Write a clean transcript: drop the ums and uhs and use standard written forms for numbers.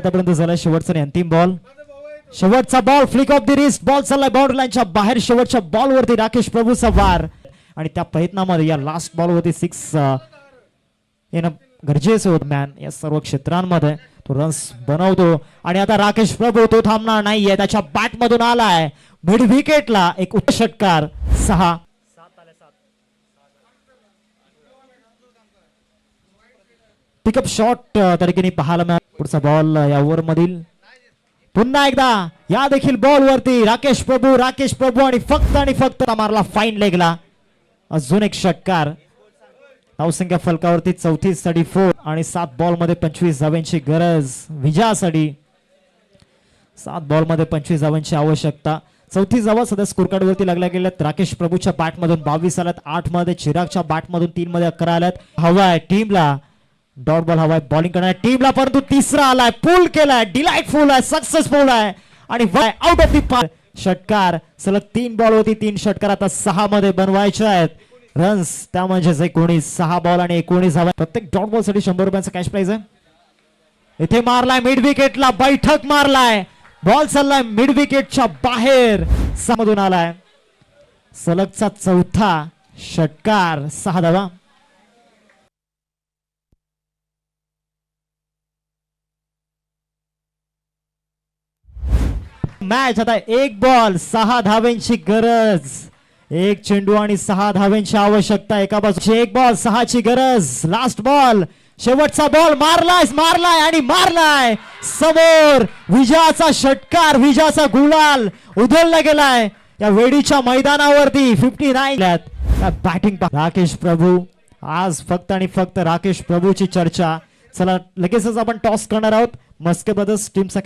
आतापर्यंत झाला शेवटचा आणि अंतिम बॉल. शेवटचा ball flick of the wrist. Ball चाललाय बाउंड्री लाईनच्या बाहेर. शेवटच्या बॉल वरती राकेश प्रभूचा वार आणि त्या प्रयत्नामध्ये या लास्ट बॉल वरती 6 येणं गरजेचं होतं. मॅन या सर्व क्षेत्रांमध्ये तो रन्स बनवतो आणि आता राकेश प्रभू तो थांबणार नाहीये. त्याच्या बॅट मधून आलाय मिड विकेटला एक षटकार. 6 पिकअप शॉट तरीकेने पाहायला मिळाला. पुढचा बॉल या ओव्हर मधील पुन्हा एकदा या देखील बॉल वरती राकेश प्रभू आणि फक्त मारला फाईन लेगला. अजून एक षटकार. धावसंख्या फलकावरती 34 आणि 7 बॉल मध्ये 25 धावांची गरज विजयासाठी. 7 बॉल मध्ये 25 धावांची आवश्यकता. 34 धावा सध्या स्कोर कार्ड वरती लागल्या गेल्यात. राकेश प्रभूच्या बॅट मधून 22 आल्यात. 8 मध्ये चिरागच्या बॅट मधून 3 मध्ये 11 आल्यात. हवाय टीमला डॉट बॉल हवाय बॉलिंग करणाऱ्या टीमला, परंतु तिसरा आलाय. पुल केलाय. डिलाइटफुल आहे. सक्सेसफुल आहे आणि आउट ऑफ दी पार्क. षटकार. सलग 3 बॉल होती 3 षटकार आता 6 मध्ये बनवायचे आहेत रन्स. त्या म्हणजे 19. 6 बॉल आणि 19 धावा. प्रत्येक डॉट बॉल साठी 100 रुपयांचा कॅश प्राइज आहे. इथे मारलाय मिड विकेटला. बैठक मारलाय. बॉल चाललाय मिड विकेटच्या बाहेर. 6 मधून आलाय. सलगचा 4था षटकार. 6 धावा. मॅच आता 1 बॉल 6 धावांची गरज. 1 चेंडू आणि 6 धावांची आवश्यकता. एका बाजूची 1 बॉल 6 ची गरज. Last ball. शेवटचा बॉल मारलाय आणि मारलाय समोर. विजयाचा षटकार. विजयाचा गुलाल उधळला गेलाय या वेडीच्या मैदानावरती. 59 बॅटिंग. राकेश प्रभू आज फक्त आणि फक्त राकेश प्रभूची चर्चा. चला लगेचच आपण टॉस करणार आहोत. मस्के ब्रदर्स टीमचा